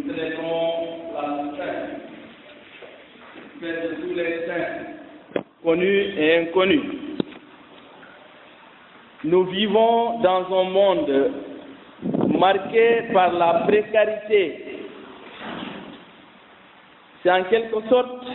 nous célébrons la Sainte, fête de tous les saints, connus et inconnus. Nous vivons dans un monde marqué par la précarité. C'est en quelque sorte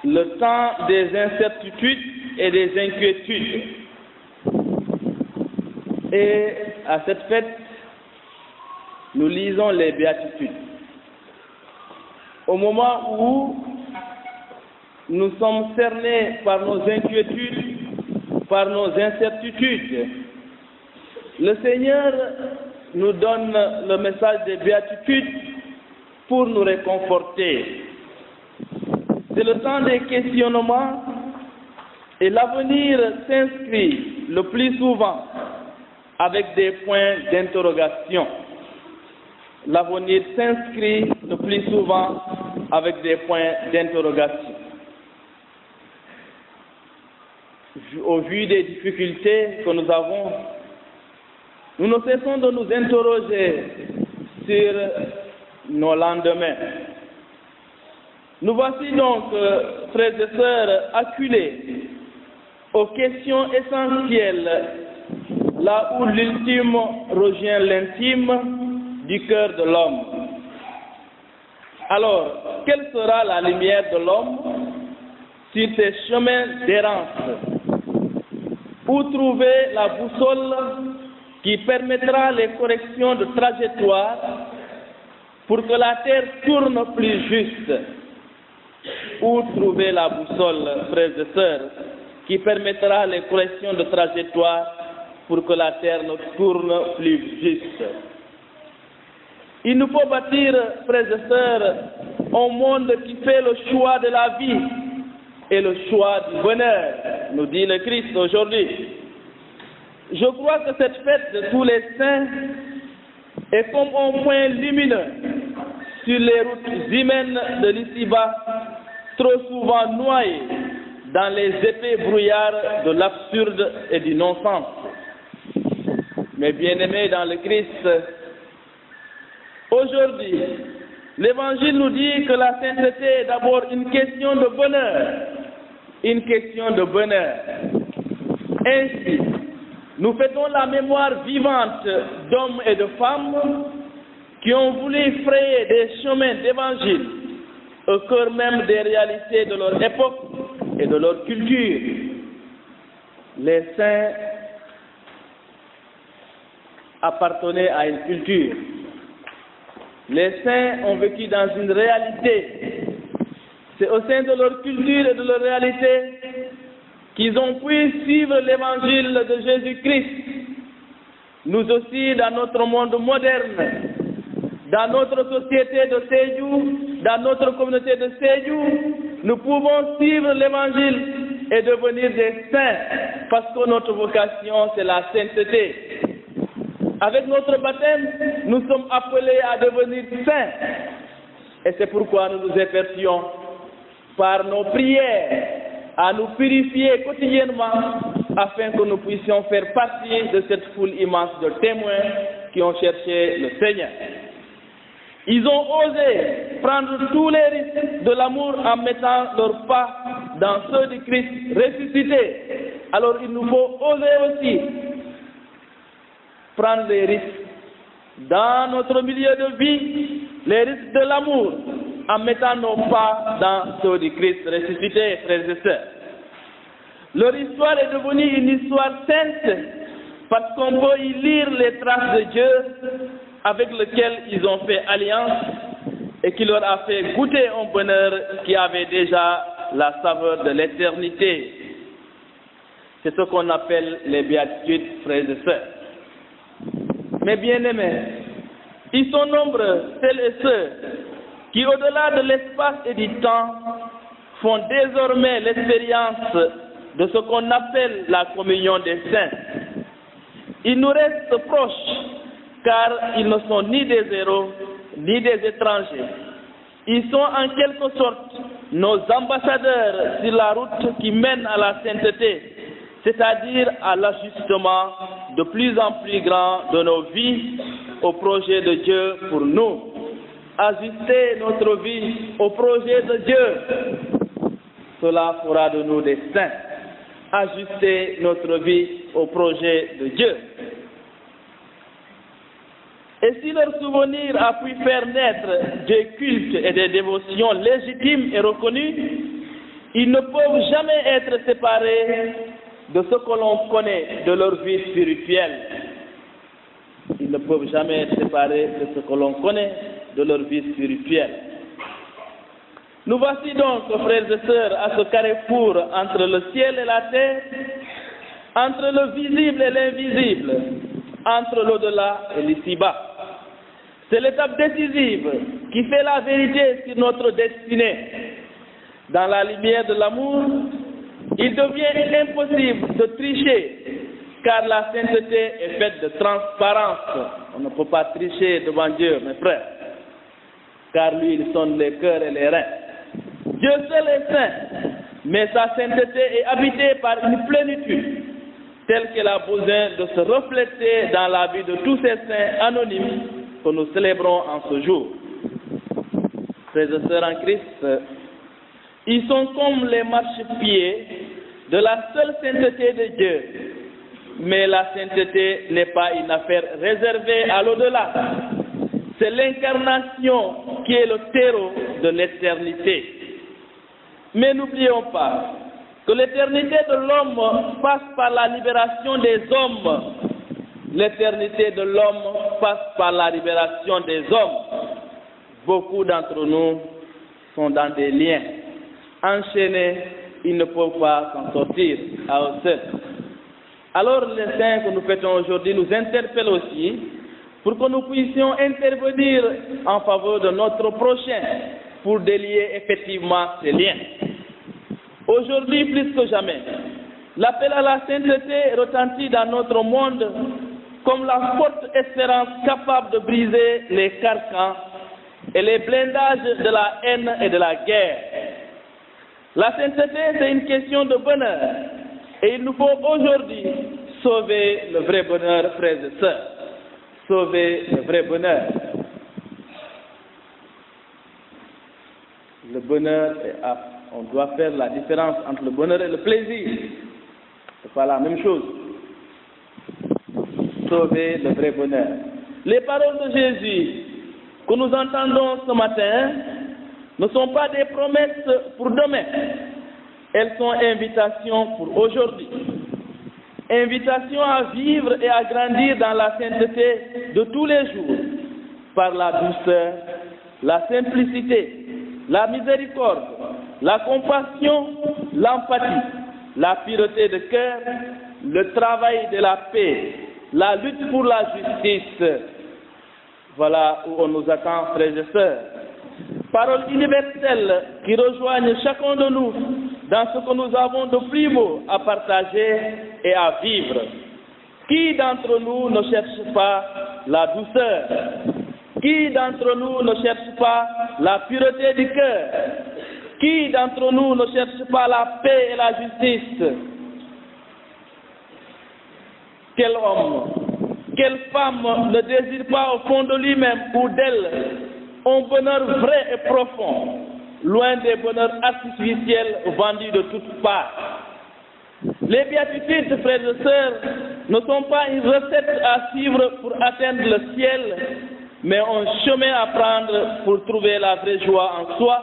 le temps des incertitudes et des inquiétudes. Et à cette fête, nous lisons les béatitudes. Au moment où nous sommes cernés par nos inquiétudes, par nos incertitudes, le Seigneur nous donne le message des béatitudes pour nous réconforter. C'est le temps des questionnements et l'avenir s'inscrit le plus souvent avec des points d'interrogation. L'avenir s'inscrit le plus souvent avec des points d'interrogation. Au vu des difficultés que nous avons, nous ne cessons de nous interroger sur nos lendemains. Nous voici donc, frères et sœurs, acculés aux questions essentielles, là où l'ultime rejoint l'intime du cœur de l'homme. Alors, quelle sera la lumière de l'homme sur ses chemins d'errance? Où trouver la boussole qui permettra les corrections de trajectoire pour que la terre tourne plus juste? Où trouver la boussole, frères et sœurs, qui permettra les corrections de trajectoire pour que la terre tourne plus juste? Il nous faut bâtir, frères et sœurs, un monde qui fait le choix de la vie et le choix du bonheur, nous dit le Christ aujourd'hui. Je crois que cette fête de tous les saints est comme un point lumineux sur les routes humaines de l'ici-bas, trop souvent noyées dans les épais brouillards de l'absurde et du non-sens. Mes bien-aimés dans le Christ, aujourd'hui, l'Évangile nous dit que la sainteté est d'abord une question de bonheur. Une question de bonheur. Ainsi, nous fêtons la mémoire vivante d'hommes et de femmes qui ont voulu frayer des chemins d'évangile au cœur même des réalités de leur époque et de leur culture. Les saints appartenaient à une culture. Les saints ont vécu dans une réalité. C'est au sein de leur culture et de leur réalité qu'ils ont pu suivre l'évangile de Jésus-Christ. Nous aussi, dans notre monde moderne, dans notre société de Sédhiou, dans notre communauté de Sédhiou, nous pouvons suivre l'évangile et devenir des saints parce que notre vocation, c'est la sainteté. Avec notre baptême, nous sommes appelés à devenir saints. Et c'est pourquoi nous nous efforcions par nos prières à nous purifier quotidiennement afin que nous puissions faire partie de cette foule immense de témoins qui ont cherché le Seigneur. Ils ont osé prendre tous les risques de l'amour en mettant leurs pas dans ceux du Christ ressuscité. Alors il nous faut oser aussi prendre les risques dans notre milieu de vie, les risques de l'amour, en mettant nos pas dans ceux du Christ ressuscité, frères et sœurs. Leur histoire est devenue une histoire sainte parce qu'on peut y lire les traces de Dieu avec lequel ils ont fait alliance et qui leur a fait goûter un bonheur qui avait déjà la saveur de l'éternité. C'est ce qu'on appelle les béatitudes, frères et sœurs. Mes bien-aimés, ils sont nombreux, celles et ceux qui, au-delà de l'espace et du temps, font désormais l'expérience de ce qu'on appelle la communion des saints. Ils nous restent proches, car ils ne sont ni des héros, ni des étrangers. Ils sont en quelque sorte nos ambassadeurs sur la route qui mène à la sainteté, c'est-à-dire à l'ajustement de plus en plus grand de nos vies au projet de Dieu pour nous. ajuster notre vie au projet de Dieu. Cela fera de nous des saints. Ajuster notre vie au projet de Dieu. Et si leur souvenir a pu faire naître des cultes et des dévotions légitimes et reconnues, ils ne peuvent jamais être séparés de ce que l'on connaît de leur vie spirituelle. Ils ne peuvent jamais être séparés de ce que l'on connaît de leur vie spirituelle. Nous voici donc, frères et sœurs, à ce carrefour entre le ciel et la terre, entre le visible et l'invisible, entre l'au-delà et l'ici-bas. C'est l'étape décisive qui fait la vérité sur notre destinée. Dans la lumière de l'amour, il devient impossible de tricher, car la sainteté est faite de transparence. On ne peut pas tricher devant Dieu, mes frères, car lui, il sonde les cœurs et les reins. Dieu seul est saint, mais sa sainteté est habitée par une plénitude, telle qu'elle a besoin de se refléter dans la vie de tous ces saints anonymes que nous célébrons en ce jour. Frères et sœurs en Christ, ils sont comme les marchepieds de la seule sainteté de Dieu. Mais la sainteté n'est pas une affaire réservée à l'au-delà. C'est l'incarnation qui est le terreau de l'éternité. Mais n'oublions pas que l'éternité de l'homme passe par la libération des hommes. L'éternité de l'homme passe par la libération des hommes. Beaucoup d'entre nous sont dans des liens. Enchaînés, ils ne peuvent pas s'en sortir à eux seuls. Alors les saints que nous fêtons aujourd'hui nous interpellent aussi pour que nous puissions intervenir en faveur de notre prochain pour délier effectivement ces liens. Aujourd'hui, plus que jamais, l'appel à la sainteté retentit dans notre monde comme la forte espérance capable de briser les carcans et les blindages de la haine et de la guerre. La sainteté, c'est une question de bonheur. Et il nous faut aujourd'hui sauver le vrai bonheur, frères et sœurs. Sauver le vrai bonheur. Le bonheur, on doit faire la différence entre le bonheur et le plaisir. Ce n'est pas la même chose. Sauver le vrai bonheur. Les paroles de Jésus que nous entendons ce matin ne sont pas des promesses pour demain. Elles sont invitations pour aujourd'hui. Invitation à vivre et à grandir dans la sainteté de tous les jours, par la douceur, la simplicité, la miséricorde, la compassion, l'empathie, la pureté de cœur, le travail de la paix, la lutte pour la justice. Voilà où on nous attend, frères et sœurs. Paroles universelles qui rejoignent chacun de nous dans ce que nous avons de plus beau à partager et à vivre. Qui d'entre nous ne cherche pas la douceur? Qui d'entre nous ne cherche pas la pureté du cœur? Qui d'entre nous ne cherche pas la paix et la justice? Quel homme, quelle femme ne désire pas au fond de lui-même ou d'elle un bonheur vrai et profond, loin des bonheurs artificiels vendus de toutes parts? Les béatitudes, frères et sœurs, ne sont pas une recette à suivre pour atteindre le ciel, mais un chemin à prendre pour trouver la vraie joie en soi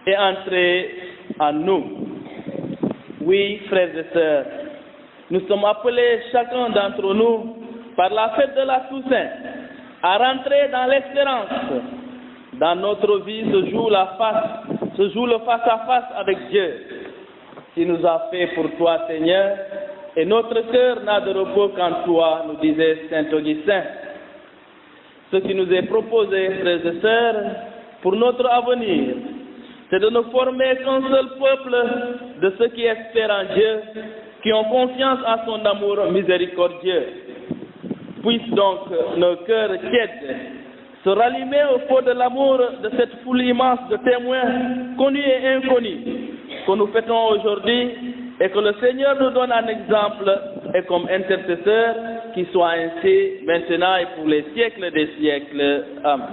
et entrer en nous. Oui, frères et sœurs, nous sommes appelés, chacun d'entre nous, par la fête de la Toussaint, à rentrer dans l'espérance. Dans notre vie se joue le face-à-face avec Dieu, qui nous a fait pour toi, Seigneur, et notre cœur n'a de repos qu'en toi, nous disait saint Augustin. Ce qui nous est proposé, frères et sœurs, pour notre avenir, c'est de ne former qu'un seul peuple de ceux qui espèrent en Dieu, qui ont confiance en son amour miséricordieux. Puissent donc nos cœurs tièdes se rallumer au feu de l'amour de cette foule immense de témoins connus et inconnus que nous fêtons aujourd'hui, et que le Seigneur nous donne un exemple et comme intercesseur qui soit ainsi maintenant et pour les siècles des siècles. Amen.